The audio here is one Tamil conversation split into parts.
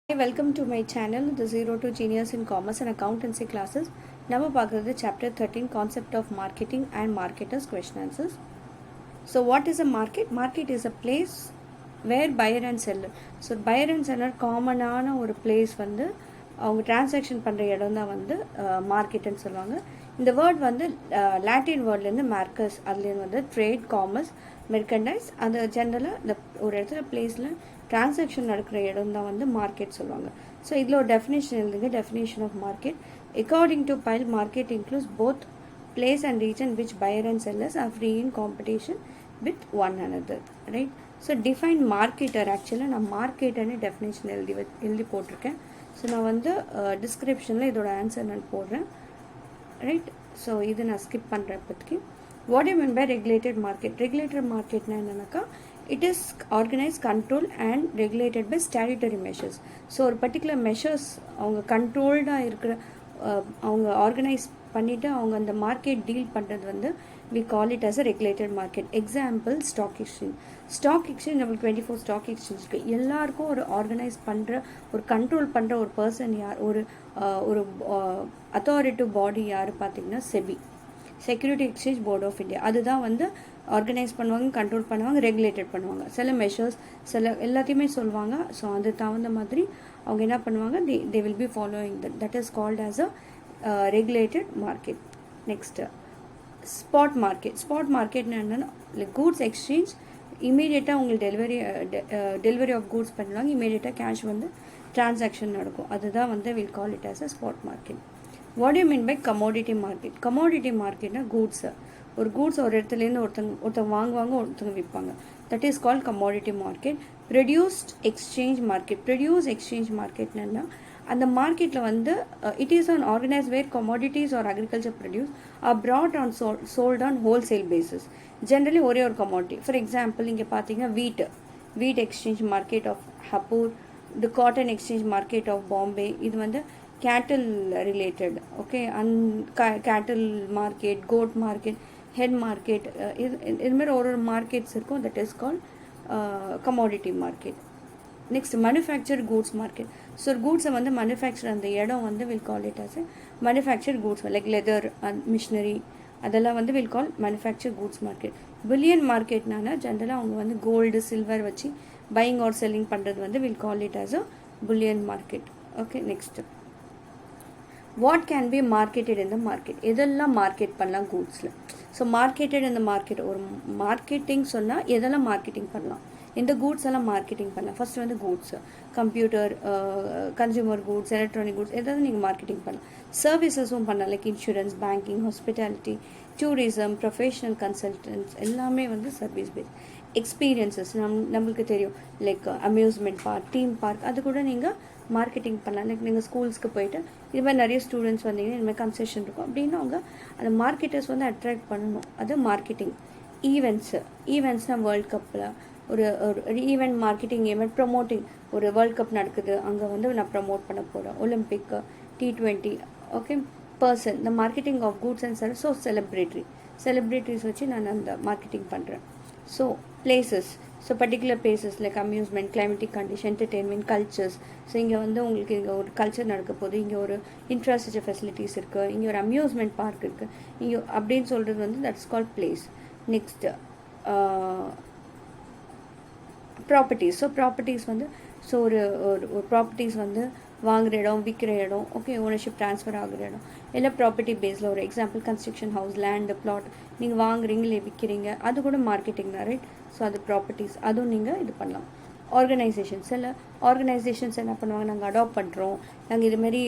Hi, welcome to my channel, the Zero to Genius in Commerce and Accountancy classes. Now we chapter 13, concept of marketing and marketers question answers. So what is a market? Market is a place where buyer and seller. So buyer and seller common ஒரு place வந்து அவங்க டிரான்சாக்ஷன் பண்ணுற இடம் தான் வந்து மார்க்கெட்டுன்னு சொல்லுவாங்க. இந்த வேர்ட் வந்து லாட்டின் வேர்ட்லேருந்து மார்க்கஸ், அதுலேருந்து வந்து ட்ரேட், காமர்ஸ், மெர்கண்டைஸ், அது ஜென்ரலாக இந்த ஒரு இடத்துல பிளேஸில் டிரான்சாக்ஷன் நடக்கிற இடம் தான் வந்து மார்க்கெட் சொல்லுவாங்க. ஸோ இதில் ஒரு டெஃபினேஷன் எழுதுங்க. Definition of market according to file, market includes both place and region which buyer and sellers are free in competition with one another, right? So define marketer. Actually நான் மார்க்கெட்டர்னு டெஃபினேஷன் எழுதி போட்டிருக்கேன். ஸோ நான் வந்து டிஸ்கிரிப்ஷனில் இதோட ஆன்சர் நான் போடுறேன், ரைட்? ஸோ இது நான் ஸ்கிப் பண்ணுறேன் இப்போதைக்கு. What you mean by regulated market? Regulated மார்க்கெட்னா என்னன்னாக்கா, it is organise, control and regulated by statutory measures. So ஒரு பர்டிகுலர் மெஷர்ஸ் அவங்க கண்ட்ரோல்டாக இருக்கிற, அவங்க ஆர்கனைஸ் பண்ணிவிட்டு அவங்க அந்த மார்க்கெட் டீல் பண்ணுறது வந்து we call it as a regulated market. Example, stock exchange. Stock exchange நம்மளுக்கு 24 ஸ்டாக் எக்ஸ்சேஞ்ச் இருக்குது. எல்லாருக்கும் ஒரு ஆர்கனைஸ் பண்ணுற, ஒரு கண்ட்ரோல் பண்ணுற ஒரு பர்சன் யார், ஒரு அத்தாரிட்டிவ் பாடி யார் பார்த்தீங்கன்னா SEBI, security exchange board of India. அதுதான் வந்து ஆர்கனைஸ் பண்ணுவாங்க, கண்ட்ரோல் பண்ணுவாங்க, ரெகுலேட்டட் பண்ணுவாங்க. சில மெஷர்ஸ் சில எல்லாத்தையுமே சொல்லுவாங்க. ஸோ அது தகுந்த மாதிரி அவங்க என்ன பண்ணுவாங்க, they will be following that is called as a regulated market. Next, spot market. Spot market என்னன்னா கூட்ஸ் எக்ஸ்சேஞ்ச், இமீடியட்டாக உங்களுக்கு டெலிவரி ஆஃப் கூட்ஸ் பண்ணுவாங்க, இமீடியட்டாக கேஷ் வந்து டிரான்சாக்ஷன் நடக்கும். அதுதான் வந்து will call it as a spot market. What you mean by commodity market? Commodity மார்க்கெட்னா கூட்ஸு, ஒரு கூட்ஸ் ஒரு இடத்துலேருந்து ஒருத்தங்க வாங்குவாங்க, ஒருத்தங்க விற்பாங்க. That is called commodity market. Produced exchange market. Produce exchange மார்க்கெட்னா அந்த மார்க்கெட்டில் வந்து it is an organise where commodities are agriculture produce are brought and sold on wholesale basis. Generally ஒரே ஒரு கமாடிட்டி. ஃபார் எக்ஸாம்பிள் இங்கே பார்த்தீங்கன்னா wheat exchange market of Hapur, the cotton exchange market of Bombay. இது வந்து cattle related, okay. Cattle market, goat market, head market, இதுமாரி ஒரு மார்க்கெட்ஸ் இருக்கும். That is called commodity market. Next, manufactured goods market. So கூட்ஸை வந்து மேனுஃபேக்சர் அந்த இடம் வந்து will call it as manufactured goods, like leather and machinery, அதெல்லாம் வந்து will call manufacture goods market. Bullion மார்க்கெட்னா ஜென்ரலாக அவங்க வந்து கோல்டு, சில்வர் வச்சு பையிங் ஆர் செல்லிங் பண்ணுறது வந்து will call it as a bullion market. Okay. Next, what can be marketed in the market? எதெல்லாம் மார்க்கெட் பண்ணலாம் கூட்ஸில்? So marketed in the market, ஒரு மார்க்கெட்டிங் சொன்னால் எதெல்லாம் மார்க்கெட்டிங் பண்ணலாம், இந்த கூட்ஸ் எல்லாம் மார்க்கெட்டிங் பண்ணலாம். ஃபர்ஸ்ட் வந்து goods, computer, consumer goods, electronic goods, எதாவது நீங்கள் மார்க்கெட்டிங் பண்ணலாம். சர்வீசஸும் பண்ணலாம், like insurance, banking, hospitality, tourism, professional consultants, எல்லாமே வந்து சர்வீஸ் பேஸ். எக்ஸ்பீரியன்சஸ் நம்மளுக்கு தெரியும், like amusement park, theme park, அது கூட நீங்கள் மார்க்கெட்டிங் பண்ணலாம். லைக் நீங்கள் ஸ்கூல்ஸ்க்கு போயிட்டு இது மாதிரி நிறைய ஸ்டூடெண்ட்ஸ் வந்தீங்கன்னா இனிமேல் கன்செஷன் இருக்கும் அப்படின்னு அவங்க அந்த மார்க்கெட்டர்ஸ் வந்து அட்ராக்ட் பண்ணணும். அது மார்க்கெட்டிங். ஈவெண்ட்ஸ்னால் வேர்ல்ட் கப்பில் ஒரு ஈவெண்ட் மார்க்கெட்டிங், ஈவெண்ட் ப்ரமோட்டிங், ஒரு வேர்ல்ட் கப் நடக்குது, அங்கே வந்து நான் ப்ரமோட் பண்ண போகிறேன், ஒலிம்பிக், T20, ஓகே. பர்சன், இந்த marketing of goods and service. So celebrities வச்சு நான் அந்த மார்க்கெட்டிங் பண்ணுறேன். So places, so particular places like amusement, climatic condition, entertainment, cultures. So இங்கே வந்து உங்களுக்கு இங்கே ஒரு கல்ச்சர் நடக்க போகுது, இங்கே ஒரு இன்ஃப்ராஸ்ட்ரக்சர் ஃபெசிலிட்டிஸ் இருக்குது, இங்கே ஒரு அம்யூஸ்மெண்ட் பார்க் இருக்குது, இங்கே அப்படின்னு சொல்கிறது வந்து that's called place. Next, properties. So properties வந்து ஒரு ப்ராப்பர்ட்டிஸ் வந்து வாங்குகிற இடம், விற்கிற இடம், ஓகே, ஓனர்ஷிப் ட்ரான்ஸ்ஃபர் ஆகுற இடம், எல்லாம் ப்ராப்பர்ட்டி பேஸில். ஒரு example, construction house, land, plot நீங்கள் வாங்குறீங்களே, விற்கிறீங்க, அது கூட மார்க்கெட்டிங் தான், ரைட்? ஸோ அது ப்ராப்பர்ட்டிஸ், அதுவும் நீங்கள் இது பண்ணலாம். ஆர்கனைசேஷன்ஸ், சில ஆர்கனைசேஷன்ஸ் என்ன பண்ணுவாங்க, நாங்கள் அடாப்ட் பண்ணுறோம், நாங்கள் இதுமாரி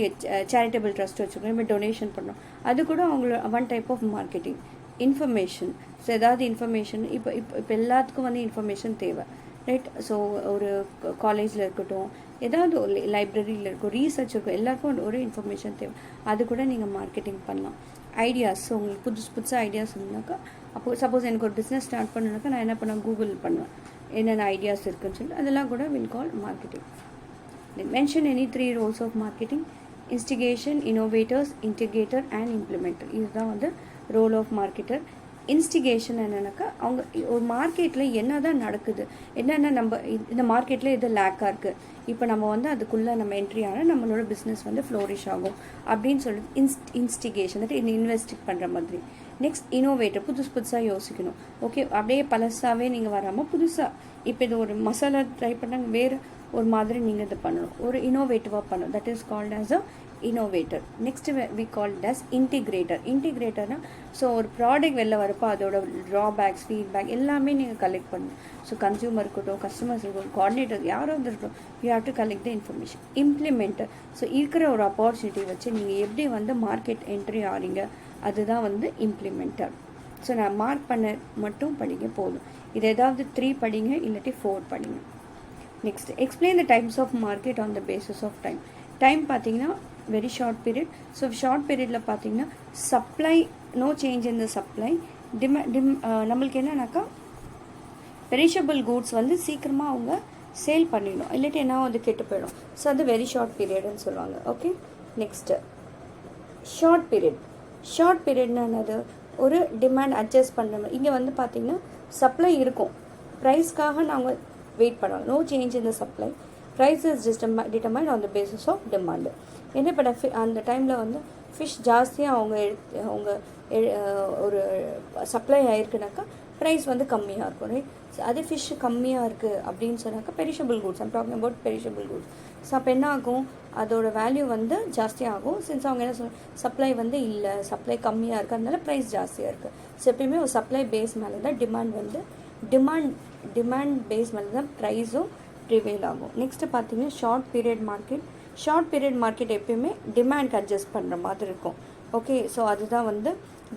சேரிட்டபிள் ட்ரஸ்ட் வச்சுருக்கோம், இதுமாதிரி டொனேஷன் பண்ணுறோம், அது கூட அவங்களோட one type of marketing. Information, so ஏதாவது இன்ஃபர்மேஷன், இப்போ எல்லாத்துக்கும் வந்து இன்ஃபர்மேஷன் தேவை, ரைட்? ஸோ ஒரு காலேஜில் இருக்கட்டும், ஏதாவது ஒரு லைப்ரரியில் இருக்கும், ரீசர்ச் இருக்கும், எல்லாருக்கும் ஒரு இன்ஃபர்மேஷன் தேவை, அது கூட நீங்கள் மார்க்கெட்டிங் பண்ணலாம். ஐடியாஸ், ஸோ உங்களுக்கு புதுசாக ஐடியாஸ் இருந்தாக்கா, அப்போ சப்போஸ் எனக்கு ஒரு பிஸ்னஸ் ஸ்டார்ட் பண்ணணுனாக்கா நான் என்ன பண்ணுவேன், கூகுள் பண்ணுவேன், என்னென்ன ஐடியாஸ் இருக்குதுன்னு சொல்லிட்டு, அதெல்லாம் கூட will call marketing. Mention any 3 roles of marketing: instigation, innovators, integrator and implementer. இதுதான் வந்து ரோல் ஆஃப் மார்க்கெட்டர். இன்ஸ்டிகேஷன் என்னென்னாக்கா அவங்க ஒரு மார்க்கெட்டில் என்ன தான் நடக்குது, என்னென்ன நம்ம இந்த மார்க்கெட்டில் இது லேக்காக இருக்குது, இப்போ நம்ம வந்து அதுக்குள்ளே நம்ம என்ட்ரி ஆனால் நம்மளோட பிஸ்னஸ் வந்து ஃப்ளோரிஷ் ஆகும் அப்படின்னு சொல்லிட்டு இன்ஸ்டிகேஷன் இன்வெஸ்ட் பண்ணுற மாதிரி. நெக்ஸ்ட் இனோவேட்டர், புதுசாக யோசிக்கணும். ஓகே, அப்படியே பழசாகவே நீங்கள் வராமல் புதுசாக இப்போ இது ஒரு மசாலா ட்ரை பண்ணாங்க வேறு ஒரு மாதிரி நீங்கள் இது பண்ணணும், ஒரு இனோவேட்டிவாக பண்ணணும். That is called as a innovator. Next we call it as integrator na so ஒரு ப்ராடக்ட் வெளில வரப்போ அதோட ட்ராபேக்ஸ் ஃபீட்பேக் எல்லாமே நீங்கள் கலெக்ட் பண்ணணும். ஸோ கன்சியூமர் இருக்கட்டும், கஸ்டமர்ஸ் இருக்கட்டும், கோஆர்டினேட்டர் யாரோ இருக்கட்டும், you have to collect the information. Implementer, so இருக்கிற ஒரு ஆப்பர்ச்சுனிட்டி வச்சு நீங்கள் எப்படி வந்து மார்க்கெட் என்ட்ரி ஆகிறீங்க அதுதான் வந்து இம்ப்ளிமெண்டர். ஸோ நான் மார்க் பண்ண மட்டும் படிங்க போதும். இது ஏதாவது 3 படிங்க இல்லாட்டி 4 படிங்க. Next explain the types of market on the basis of time. Time பார்த்தீங்கன்னா very short period. So short பீரியடில் பார்த்தீங்கன்னா supply, no change in the supply. நம்மளுக்கு என்னன்னாக்கா பெரிஷபிள் கூட்ஸ் வந்து சீக்கிரமாக அவங்க சேல் பண்ணிடணும், இல்லாட்டி என்ன வந்து கெட்டு போயிடும். ஸோ அது வெரி ஷார்ட் பீரியட்னு சொல்லுவாங்க. ஓகே, நெக்ஸ்ட்டு ஷார்ட் பீரியட்னா என்னது, ஒரு டிமாண்ட் அட்ஜஸ்ட் பண்ணுற மாதிரி. இங்கே வந்து பார்த்திங்கன்னா சப்ளை இருக்கும், ப்ரைஸ்க்காக நாங்கள் வெயிட் பண்ணுவோம். No change in the supply, price is determined on the basis of demand. என்ன இப்போ அந்த டைமில் வந்து ஃபிஷ் ஜாஸ்தியாக அவங்க ஒரு சப்ளை ஆகிருக்குனாக்கா ப்ரைஸ் வந்து கம்மியாக இருக்கும், ரைட். அதே ஃபிஷ் கம்மியாக இருக்குது அப்படின்னு சொன்னாக்கா perishable goods, I'm talking about perishable goods. So அப்போ என்ன ஆகும், அதோட வேல்யூ வந்து ஜாஸ்தியாகும். சின்ஸ் அவங்க என்ன சப்ளை வந்து இல்லை, சப்ளை கம்மியாக இருக்குது, அதனால ப்ரைஸ் ஜாஸ்தியாக இருக்குது. ஸோ எப்பயுமே ஒரு சப்ளை பேஸ் மேலே தான் டிமாண்ட் வந்து டிமாண்ட் பேஸ் மேலே தான் ப்ரைஸும் ப்ரிவேல் ஆகும். நெக்ஸ்ட்டு பார்த்தீங்கன்னா ஷார்ட் பீரியட் மார்க்கெட் எப்பயுமே டிமாண்ட் அட்ஜஸ்ட் பண்ணுற மாதிரி இருக்கும். ஓகே, ஸோ அதுதான் வந்து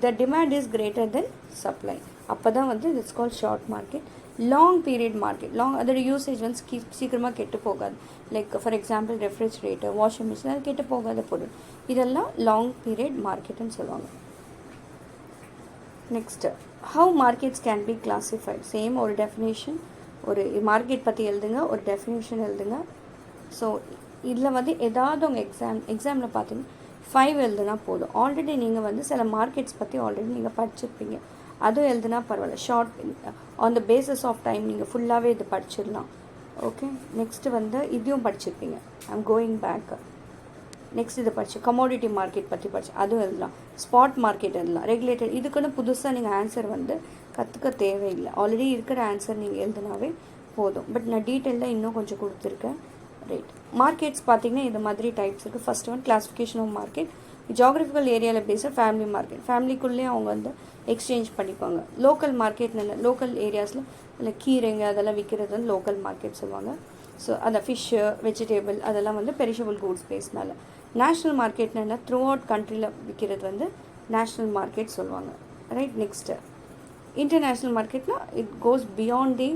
த demand is greater than supply, அப்போ தான் வந்து it's call short market. Long period market, அதோட யூசேஜ் வந்து சீக்கிரமாக கெட்டு போகாது. Like for example refrigerator, washing machine, அது கெட்டு போகாத பொருள், இதெல்லாம் லாங் பீரியட் மார்க்கெட்டுன்னு சொல்லுவாங்க. Next how markets can be classified. Same ஒரு டெஃபினேஷன், ஒரு மார்க்கெட் பற்றி எழுதுங்க, ஒரு டெஃபினேஷன் எழுதுங்க. ஸோ இதில் வந்து ஏதாவது உங்கள் எக்ஸாமில் பார்த்தீங்கன்னா 5 எழுதுனா போதும். ஆல்ரெடி நீங்கள் வந்து சில மார்க்கெட்ஸ் பற்றி ஆல்ரெடி நீங்கள் படிச்சிருப்பீங்க, அதுவும் எழுதுனா பரவாயில்ல. Short on the basis of time நீங்கள் ஃபுல்லாகவே இது படிச்சிடலாம். ஓகே, நெக்ஸ்ட்டு வந்து இதையும் படிச்சிருப்பீங்க, ஐம் கோயிங் பேக். நெக்ஸ்ட் இதை படிச்சு கமோடிட்டி மார்க்கெட் பற்றி படிச்சு அதுவும் எழுதலாம். ஸ்பாட் மார்க்கெட் எழுதலாம். ரெகுலேட்டட், இதுக்குன்னு புதுசாக நீங்கள் ஆன்சர் வந்து கற்றுக்க தேவையில்லை, ஆல்ரெடி இருக்கிற ஆன்சர் நீங்கள் எழுதுனாவே போதும். பட் நான் டீட்டெயிலாக இன்னும் கொஞ்சம் கொடுத்துருக்கேன், ரைட். மார்க்கெட்ஸ் பார்த்தீங்கன்னா இது மாதிரி டைப்ஸ் இருக்குது. First one classification of market. Geographical ஏரியாவில் பேஸாக ஃபேமிலி மார்க்கெட், ஃபேமிலிக்குள்ளேயே அவங்க வந்து எக்ஸ்சேஞ்ச் பண்ணிப்பாங்க. லோக்கல் மார்க்கெட்னு லோக்கல் ஏரியாஸில் இல்லை கீரைங்க அதெல்லாம் விற்கிறது வந்து லோக்கல் மார்க்கெட் சொல்லுவாங்க. ஸோ அந்த ஃபிஷ்ஷு, வெஜிடேபிள் அதெல்லாம் வந்து பெரிஷபிள் கூட்ஸ் பேஸ்னால. நேஷ்னல் மார்க்கெட்னா த்ரூ அவுட் கண்ட்ரியில் விற்கிறது வந்து நேஷ்னல் மார்க்கெட் சொல்லுவாங்க, ரைட். நெக்ஸ்ட்டு இன்டர்நேஷ்னல் மார்க்கெட்னா it goes beyond the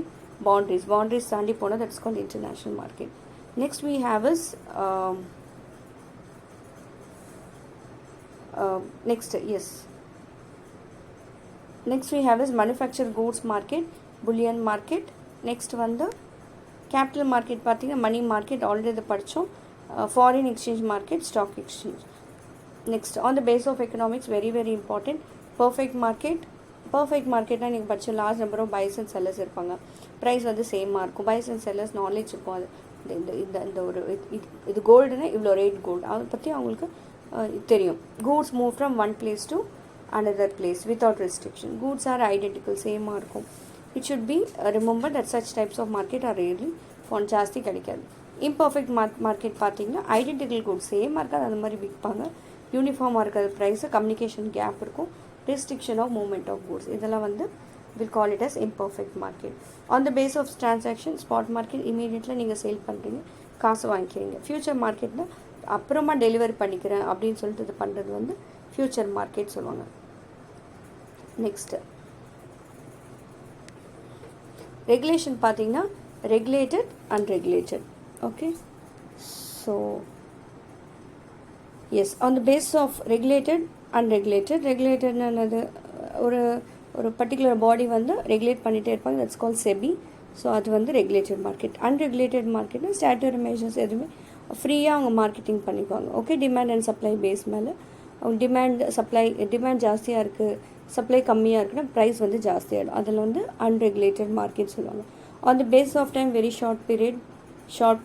boundaries தாண்டி போனால் that's called international market. Next we have is next we have is manufactured goods market, bullion market. Next வந்து capital market பார்த்தீங்கன்னா மணி மார்க்கெட் ஆல்ரெடி இது படித்தோம். foreign exchange market, stock exchange. Next on the base of economics, very very important, perfect marketனா நீங்கள் படித்த large number of buyers and sellers இருப்பாங்க, ப்ரைஸ் வந்து சேமாக இருக்கும், பைஸ் அண்ட் செல்லர்ஸ் நாலேஜ் இருக்கும். அது இந்த ஒரு இது கோல்டுனா இவ்வளோ ரேட் கோல்டு அதை பற்றி அவங்களுக்கு தெரியும். Goods move from one place to another place without restriction. Goods are identical, சேமாக இருக்கும். It should be remember that such types of market are rarely found ஜாஸ்தி கிடைக்காது. இம்பர்ஃபெக்ட் மார்க்கெட் பார்த்தீங்கன்னா ஐடென்டிக்கல் கூட்ஸ் சேமாக இருக்காது, அந்த மாதிரி விற்பாங்க. யூனிஃபார்மாக இருக்காது ப்ரைஸு, கம்யூனிகேஷன் கேப் இருக்கும், restriction of movement of goods, இதெல்லாம் வந்து we'll call it as imperfect market. On the base of transaction, spot market immediately நீங்கள் சேல் பண்ணுறீங்க, காசு வாங்கிக்கிறீங்க. ஃபியூச்சர் மார்க்கெட்டில் அப்புறமா டெலிவரி பண்ணிக்கிறேன் அப்படின்னு சொல்லிட்டு இது பண்ணுறது வந்து ஃபியூச்சர் மார்க்கெட் சொல்லுவாங்க. நெக்ஸ்ட்டு ரெகுலேஷன் பார்த்தீங்கன்னா regulated unregulated. Okay, so as on the base of regulated ரெகுலேட்டட்னு என்னது, ஒரு பர்டிகுலர் பாடி வந்து ரெகுலேட் பண்ணிகிட்டே இருப்பாங்க, தட்ஸ் கால் செபி. ஸோ அது வந்து ரெகுலேட்டட் மார்க்கெட். அன்ரெகுலேட்டட் மார்க்கெட்னா ஸ்டாட்யூட்டரி மெஷர்ஸ் எதுவுமே ஃப்ரீயாக அவங்க மார்க்கெட்டிங் பண்ணிக்குவாங்க. Okay, demand and supply base மேலே அவங்க டிமாண்ட் ஜாஸ்தியாக இருக்குது, சப்ளை கம்மியாக இருக்குன்னா ப்ரைஸ் வந்து ஜாஸ்தியாகிடும். அதில் வந்து அன்ரெகுலேட்டட் மார்க்கெட் சொல்லுவாங்க. On the base of time very short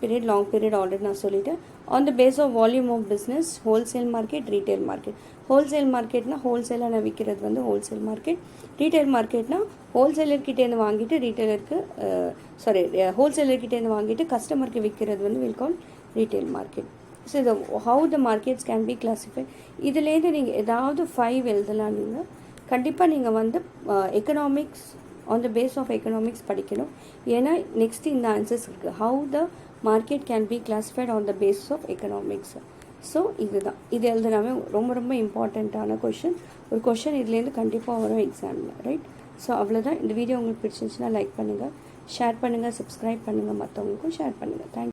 period long period already நான் சொல்லிட்டேன். On the base of volume of business wholesale market, retail market. Wholesale மார்க்கெட்னா ஹோல்சேலாக நான் விற்கிறது வந்து ஹோல்சேல் மார்க்கெட். ரீட்டைல் மார்க்கெட்னா ஹோல்சேலர்கிட்டேருந்து வாங்கிட்டு ரீட்டைலருக்கு ஹோல்சேலர்கிட்டேருந்து வாங்கிட்டு கஸ்டமருக்கு விற்கிறது வந்து will call retail market. So இது how the markets can be classified. இதுலேருந்து நீங்கள் ஏதாவது 5 எழுதலாம். நீங்கள் கண்டிப்பாக நீங்கள் வந்து economics on the base of economics படிக்கணும். ஏன்னா நெக்ஸ்ட் இந்த ஆன்சர்ஸ் இருக்குது. How the market can be classified on the base of economics. So இதுதான், இது எழுதுனாவே ரொம்ப ரொம்ப இம்பார்ட்டண்ட்டான கொஷின். ஒரு கொஷின் இதுலேருந்து கண்டிப்பாக வரும் எக்ஸாமில், ரைட்? ஸோ அவ்வளோதான். இந்த வீடியோ உங்களுக்கு பிடிச்சிருந்துச்சுன்னா லைக் பண்ணுங்கள், ஷேர் பண்ணுங்கள், சப்ஸ்கிரைப் பண்ணுங்கள், மற்றவங்களுக்கும் ஷேர் பண்ணுங்கள். தேங்க்யூ.